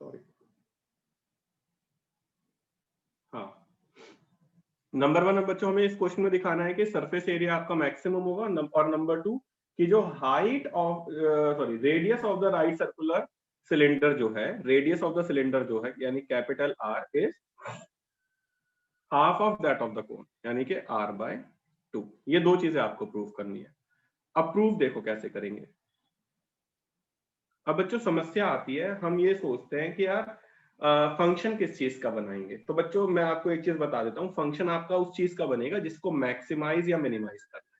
Sorry, हाँ number 1 अब बच्चों हमें इस क्वेश्चन में दिखाना है कि सरफेस एरिया आपका मैक्सिमम होगा, और नंबर 2 कि जो height of sorry radius of the right circular cylinder जो है, रेडियस ऑफ द सिलेंडर जो है यानी capital R is half of that of the cone, यानी कि r/2। ये दो चीजें आपको प्रूव करनी है। अब प्रूफ देखो कैसे करेंगे। अब बच्चों समस्या आती है, हम ये सोचते हैं कि यार फंक्शन किस चीज का बनाएंगे। तो बच्चों मैं आपको एक चीज बता देता हूँ, फंक्शन आपका उस चीज का बनेगा जिसको मैक्सिमाइज या मिनिमाइज करना है।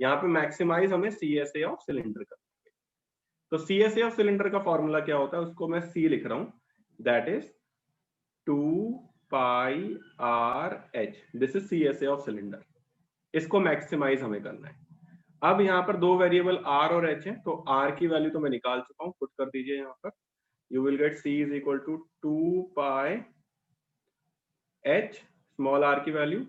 यहाँ पे मैक्सिमाइज हमें CSA ऑफ सिलेंडर करना है। तो CSA ऑफ सिलेंडर का फॉर्मूला क्या होता है, उसको मैं C लिख रहा हूँ, that is 2πRh। This is CSA of cylinder. इसको मैक्सिमाइज हमें करना है। अब यहाँ पर दो वेरिएबल r और h है, तो r की वैल्यू तो मैं निकाल चुका हूँ, पुट कर दीजिए यहाँ पर। You will get C is equal to 2π h, small r की वैल्यू,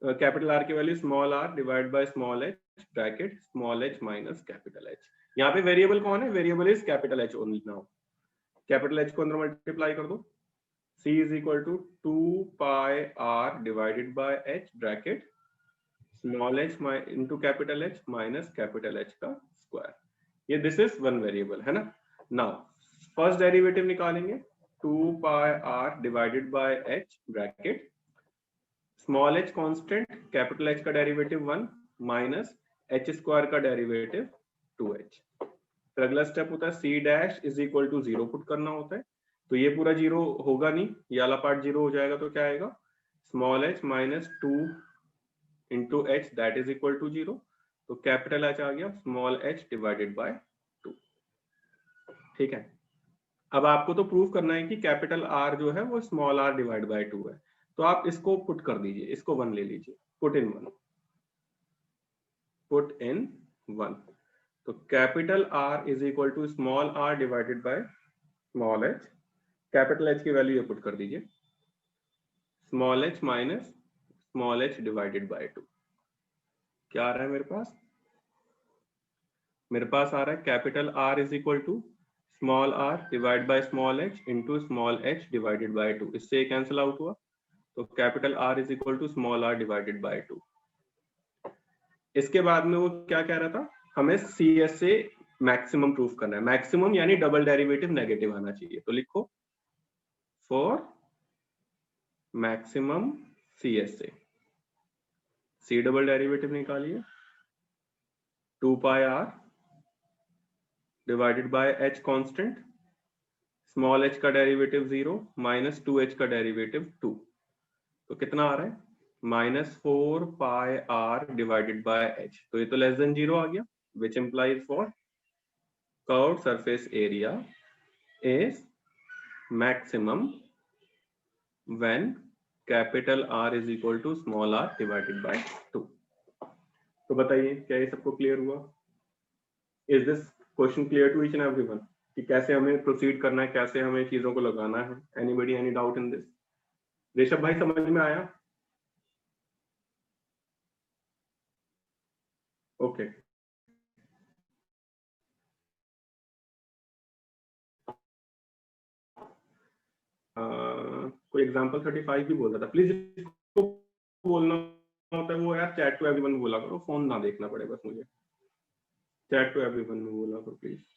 कैपिटल R की value small r divide by small h, bracket small h minus capital H। यहाँ पे वेरिएबल कौन है, variable is capital H only. Now capital H को अंदर multiply कर दो, C is equal to 2πr divided by h, bracket small h into capital H minus capital H का square. ये दिस इज वन वेरिएबल है ना। Now first derivative निकालेंगे, 2πr divided by h, bracket small h constant, capital H का derivative 1 minus h square का derivative 2h। फिर अगला step होता है C dash is equal to 0 put करना होता है। तो ये पूरा 0 होगा नहीं, ये वाला पार्ट 0 हो जाएगा, तो क्या आएगा, small h minus 2 into h that is equal to 0। तो कैपिटल H आ गया स्मॉल h डिवाइडेड बाय 2। ठीक है, अब आपको तो प्रूव करना है कि कैपिटल R जो है वो स्मॉल r डिवाइड बाय 2 है। तो आप इसको पुट कर दीजिए, इसको 1 ले लीजिए, पुट इन 1, पुट इन 1। तो capital R is equal to small r divided by small h, capital H की वैल्यू ये पुट कर दीजिए, small h minus small h divided by 2। क्या आ रहा है मेरे पास, मेरे पास आ रहा है capital R is equal to small r divide by small h into small h divided by 2। इससे कैंसिल आउट हुआ, तो capital R is equal to small r divided by 2। इसके बाद में वो क्या कह रहा था, हमें CSA मैक्सिमम प्रूफ करना है। मैक्सिमम यानी डबल डेरिवेटिव नेगेटिव आना चाहिए। तो लिखो for maximum CSA, C double derivative निकालिए, 2πr divided by h constant, small h का डेरिवेटिव 0 माइनस 2h का डेरिवेटिव 2। तो कितना आ रहा है, -4πr डिवाइडेड बाय h। तो ये तो लेस देन 0 आ गया, which implies for curved surface area is maximum when capital R is equal to small r divided by 2। तो बताइए क्या ये सबको क्लियर हुआ? Is this question clear to each and everyone कि कैसे हमें प्रोसीड करना है, कैसे हमें चीजों को लगाना है? Anybody any doubt in this? Rishabh भाई समझ में आया? ओके कोई एग्जांपल 35 भी बोल रहा था, प्लीज इसको बोलना होता है वो यार चैट टू एवरीवन बोला करो, फोन ना देखना पड़े बस मुझे। चैट टू एवरीवन में बोला करो प्लीज।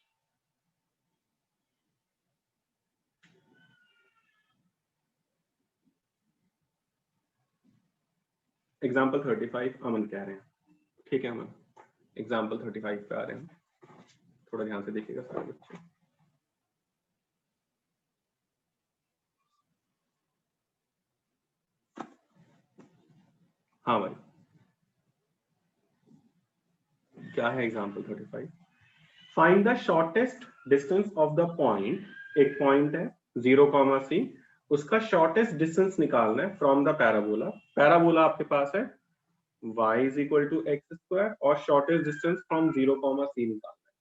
एग्जांपल 35 अमन कह रहे हैं, ठीक है अमन, एग्जांपल 35 पे आ रहे हैं, थोड़ा ध्यान से देखिएगा सारे बच्चे। हाँ भाई क्या है example 35? Find the shortest distance of the point, एक पॉइंट है 0,C, उसका शॉर्टेस्ट डिस्टेंस निकालना है फ्रॉम द पैराबोला। पैराबोला आपके पास है y is equal to X square और शॉर्टेस्ट डिस्टेंस फ्रॉम 0,C निकालना है।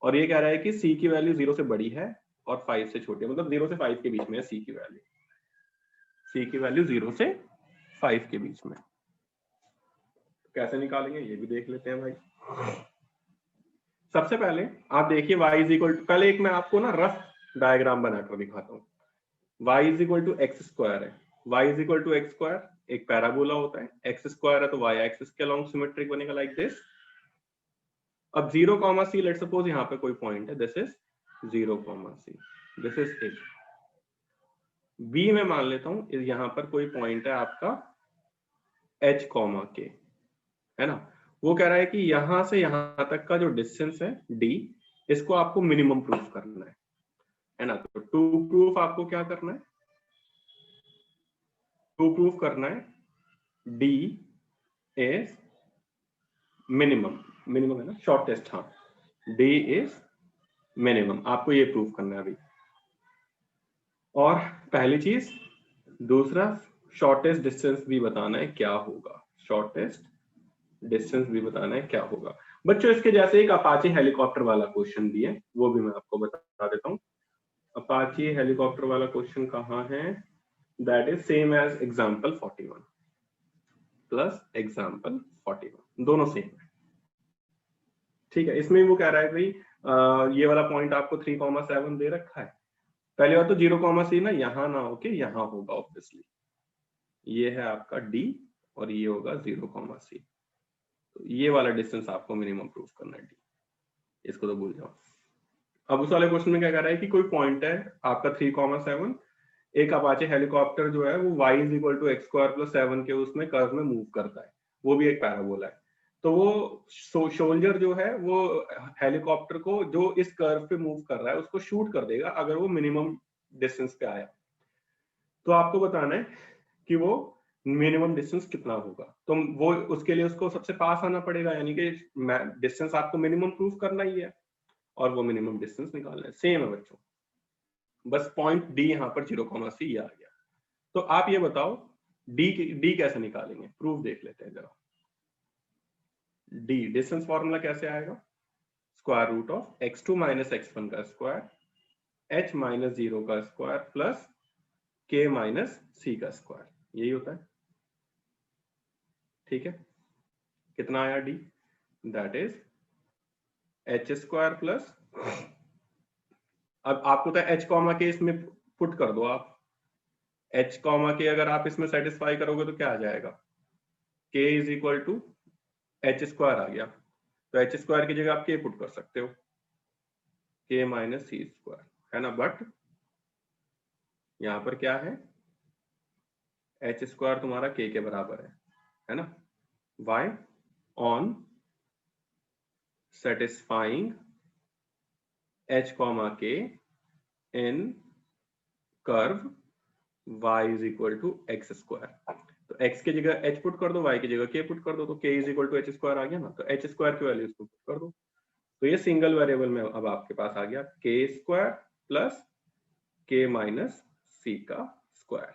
और ये कह रहा है कि C की वैल्यू 0 से बड़ी है और 5 से छोटी है, मतलब 0 से 5 के बीच में है C की वैल्यू। C की वैल्यू 0 से 5 के बीच में। कैसे निकालेंगे ये भी देख लेते हैं भाई। सबसे पहले आप देखिए y इज इक्वल टू, पहले एक मैं आपको ना रफ डायग्राम बनाकर दिखाता हूँ। y is equal to X square है, y is equal to X square एक पैराबोला होता है, एक्स स्क्वायर है तो y एक्सिस के अलोंग सिमेट्रिक बनेगा लाइक दिस। अब 0, c लेट सपोज यहाँ पे कोई पॉइंट है, this is 0, c, this is a। b में मान लेता हूँ यहाँ पर कोई पॉइंट है आपका h, k, है ना। वो कह रहा है कि यहां से यहां तक का जो डिस्टेंस है d, इसको आपको मिनिमम प्रूफ करना है ना। तो टू प्रूफ आपको क्या करना है, टू प्रूफ करना है d इज मिनिमम, मिनिमम है ना, शॉर्टेस्ट, हाँ d इज मिनिमम, आपको ये प्रूफ करना है अभी। और पहली चीज, दूसरा शॉर्टेस्ट डिस्टेंस भी बताना है क्या होगा, शॉर्टेस्ट डिस्टेंस भी बताना है क्या होगा। बच्चों इसके जैसे एक अपाचे हेलीकॉप्टर वाला क्वेश्चन भी है, वो भी मैं आपको बता देता हूँ। अपाचे हेलीकॉप्टर वाला क्वेश्चन कहाँ है, that is same as example 41 plus example 41, दोनों सेम है, ठीक है। इसमें वो कह रहा है भाई ये वाला पॉइंट आपको 3,7 दे रखा है। पहली बात तो 0,c ना यहाँ ना होके यहाँ होगा ऑब्वियसली, ये है आपका d और ये होगा 0,c, तो ये वाला डिस्टेंस आपको मिनिमम प्रूफ करना है d, इसको तो भूल जाओ। अब उस वाले क्वेश्चन में क्या कह रहा है कि कोई पॉइंट है आपका 3,7, एक अपाचे हेलीकॉप्टर जो है वो y is equal to X square plus 7 के उसमें कर्व में मूव करता है, वो भी एक पैराबोला है। तो वो सोल्जर जो है वो हेलीकॉप्टर को जो इस कर्व पे मूव कर रहा है उसको शूट कर देगा अगर वो मिनिमम डिस्टेंस पे आया। तो आपको बताना है कि वो मिनिमम डिस्टेंस कितना होगा, तो वो उसके लिए उसको सबसे पास आना पड़ेगा, यानी कि डिस्टेंस आपको मिनिमम प्रूफ करना ही है और वो मिनिमम डिस्टेंस निकालना है। सेम है बच्चों, बस पॉइंट डी यहाँ पर 0,c ये आ गया। तो आप ये बताओ डी कैसे निकालेंगे, प्रूफ देख लेते हैं जरा। डी डिस्टेंस फॉर्मूला कैसे आएगा, square root of x2 minus x1 का स्क्वायर h माइनस 0 का square plus k minus c का स्क्वायर, यही होता है, ठीक है। कितना आया D, that is h square plus, अब आपको तो h कॉमा के इसमें पुट कर दो आप, h कॉमा के अगर आप इसमें सेटिस्फाई करोगे तो क्या आ जाएगा, k is equal to h square आ गया, तो h स्क्वायर की जगह आप k पुट कर सकते हो, k माइनस सी स्क्वायर, है ना। बट यहां पर क्या है, h स्क्वायर तुम्हारा k के बराबर है ना। y on satisfying h comma k in curve y is equal to X square, तो x की जगह h पुट कर दो, y की जगह k पुट कर दो, तो k is equal to h square आ गया ना। तो h स्क्वायर की वैल्यू इसको पुट कर दो, तो ये सिंगल वेरिएबल में अब आपके पास आ गया k square plus k minus c का स्क्वायर।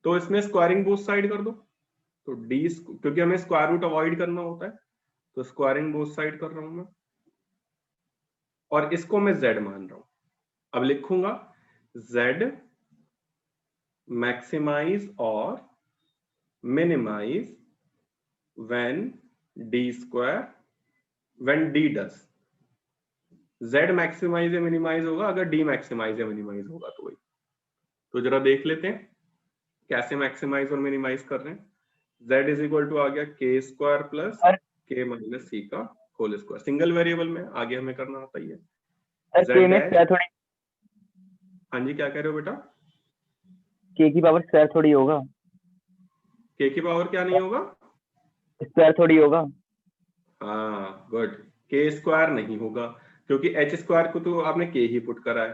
तो इसमें स्क्वायरिंग बोथ साइड कर दो, तो d क्योंकि हमें स्क्वायर रूट अवॉइड करना होता है, तो स्क्वायरिंग बोथ साइड कर रहा हूं मैं, और इसको मैं z मान रहा हूं। अब लिखूंगा z मैक्सिमाइज और मिनिमाइज व्हेन d स्क्वायर, when d does, z maximize या मिनिमाइज होगा अगर d मैक्सिमाइज या मिनिमाइज होगा तो वही। तो जरा देख लेते हैं कैसे मैक्सिमाइज और मिनिमाइज कर रहे हैं। z इज इक्वल टू आ गया k square plus k minus c का होल स्क्वायर, सिंगल वेरिएबल में आगे हमें करना आता ही है। z डैश, हाँ जी क्या कह रहे हो बेटा, k की पावर स्क्वायर थोड़ी होगा, k की पावर क्या नहीं होगा, स्क्वायर थोड़ी होगा। हाँ गुड, k स्क्वायर नहीं होगा क्योंकि h स्क्वायर को तो आपने k ही पुट करा है,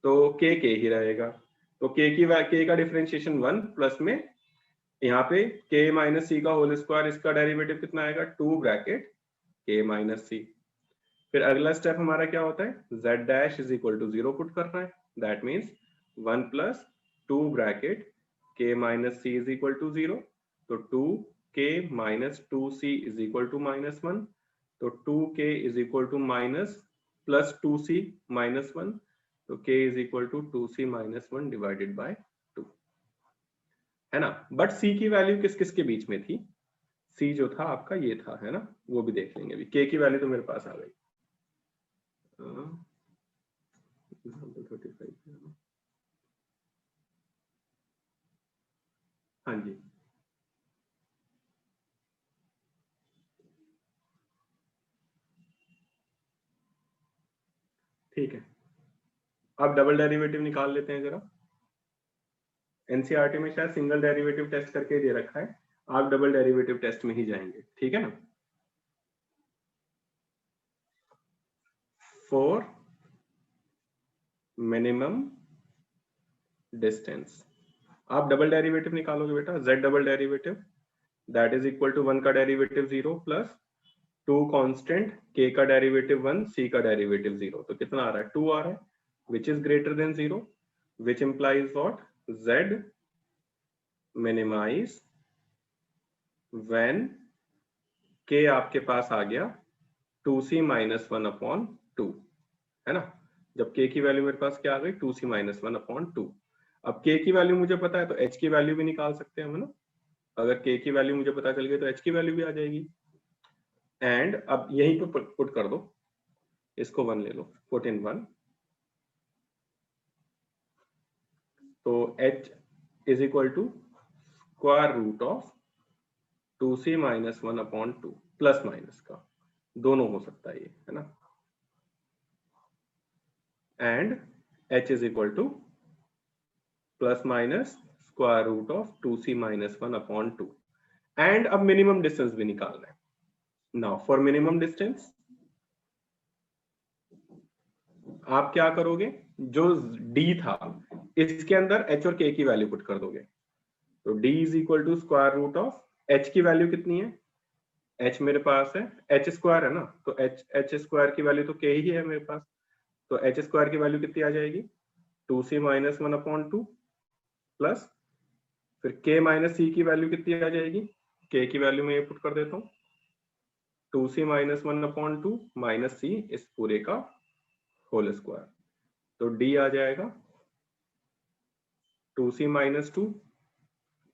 तो k ही रहेगा। तो k का डिफरेंशिएशन 1 प्लस में यहाँ पे k माइनस सी का होल स्क्वायर, इसका डेरिवेटिव कितना आएगा 2 ब्रैकेट k माइनस सी। फिर अगला स्टेप हमारा क्या होता है, z dash is equal to 0 put करना है, that means 1 plus 2 bracket k minus c is equal to 0, तो 2k minus 2c is equal to minus 1, तो 2k is equal to minus plus 2c minus 1, तो k is equal to 2c minus 1 divided by 2, है ना। But c की value किस किस के बीच में थी, c जो था आपका ये था, है ना, वो भी देख लेंगे अभी। k की वैल्यू तो मेरे पास आ गई, एग्जाम्पल 35। हाँ जी, ठीक है। अब डबल डेरिवेटिव निकाल लेते हैं जरा। एनसीईआरटी में शायद सिंगल डेरिवेटिव टेस्ट करके दे रखा है, आप डबल डेरिवेटिव टेस्ट में ही जाएंगे, ठीक है ना। फॉर मिनिमम डिस्टेंस आप डबल डेरिवेटिव निकालोगे बेटा, z double derivative that is equal to 1 का डेरिवेटिव 0 प्लस 2 कांस्टेंट k का डेरिवेटिव 1 c का डेरिवेटिव 0, तो कितना आ रहा है 2 आ रहा है, which is greater than 0, which implies what z minimize when k आपके पास आ गया 2c माइनस 1 अपॉन 2, है ना। जब k की वैल्यू मेरे पास क्या आ गई 2c माइनस 1 अपॉन 2। अब k की वैल्यू मुझे पता है तो h की वैल्यू भी निकाल सकते हैं हम ना। अगर k की वैल्यू मुझे पता चल गई तो h की वैल्यू भी आ जाएगी। एंड अब यहीं पे पुट कर दो, इसको 1 ले लो, पुट इन 1, तो h is equal to square root of 2c minus 1 upon 2, plus minus का दोनों हो सकता है ये, है ना। And h is equal to plus minus square root of 2c minus 1 upon 2। And अब मिनिमम डिस्टेंस भी निकालना है। नाउ फॉर मिनिमम डिस्टेंस आप क्या करोगे, जो d था इसके अंदर h और k की वैल्यू पुट कर दोगे, तो d is equal to square root of h की वैल्यू कितनी है, h मेरे पास है h स्क्वायर है ना, तो h स्क्वायर की वैल्यू तो k ही है मेरे पास, तो h स्क्वायर की वैल्यू कितनी आ जाएगी 2c माइनस 1 अपॉन 2 प्लस फिर k माइनस c की वैल्यू कितनी आ जाएगी, k की वैल्यू में ये पुट कर देता हूँ 2c minus 1 upon 2 minus c इस पूरे का होल स्क्वायर, तो d आ जाएगा 2c minus 2,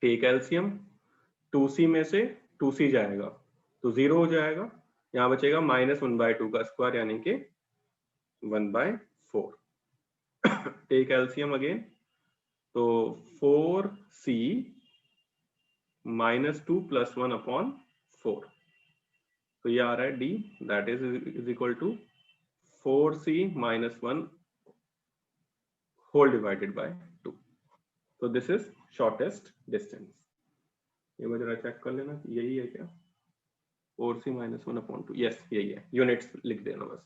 take LCM 2c में से 2c जाएगा तो 0 हो जाएगा, यहाँ बचेगा माइनस 1/2 का स्क्वायर यानी कि 1/4, टेक एलसीएम अगेन, तो 4c माइनस 2 प्लस 1 अपॉन 4, तो ये आ रहा है d that is equal to 4c minus 1 whole divided by 2, तो दिस इज शॉर्टेस्ट डिस्टेंस। ये मैं जरा चेक कर लेना यही है क्या, 4c माइनस 1 अपॉन 2, यस यही है, यूनिट्स लिख देना बस।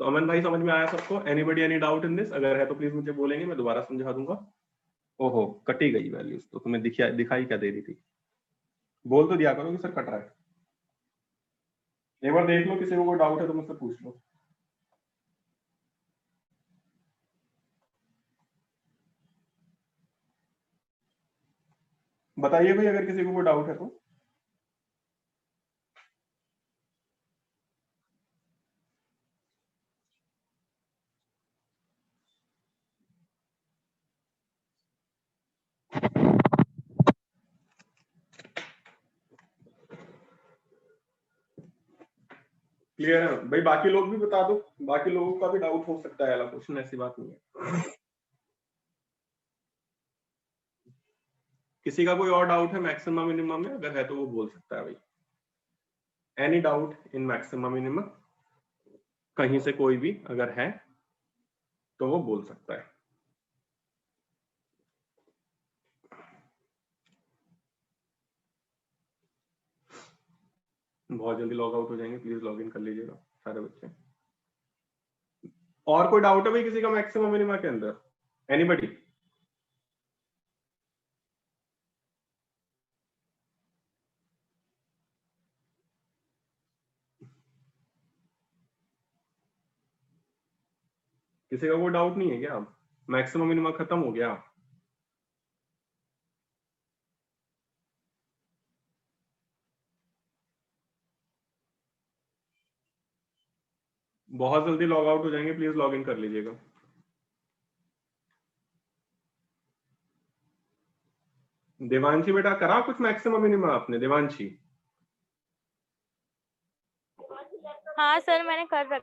तो अमन भाई समझ में आया सबको, anybody any doubt in this, अगर है तो प्लीज मुझे बोलेंगे, मैं दोबारा समझा दूंगा। ओहो कटी गई वैल्यूज, तो तुम्हें दिखाई क्या दे रही थी, बोल तो दिया करो कि सर कट रहा है। एक बार देख लो, किसी को कोई डाउट है तो मुझसे पूछ लो। बताइए भाई अगर किसी को कोई डाउट है तो। क्लियर है भाई, बाकी लोग भी बता दो, बाकी लोगों का भी डाउट हो सकता है, क्वेश्चन ऐसी बात नहीं है। किसी का कोई और डाउट है मैक्सिमम मिनिमम में, अगर है तो वो बोल सकता है भाई। Any doubt in maximum minimum, कहीं से कोई भी अगर है तो वो बोल सकता है। बहुत जल्दी लॉग आउट हो जाएंगे, प्लीज लॉग इन कर लीजिएगा सारे बच्चे। और कोई डाउट है भाई किसी का मैक्सिमम मिनिमम के अंदर, एनीबॉडी? किसी का कोई डाउट नहीं है क्या, अब मैक्सिमम मिनिमम खत्म हो गया? बहुत जल्दी लॉग आउट हो जाएंगे, प्लीज लॉग इन कर लीजिएगा। देवांशी बेटा करा कुछ मैक्सिमम मिनिमम आपने, देवांशी? हाँ सर मैंने कर रखा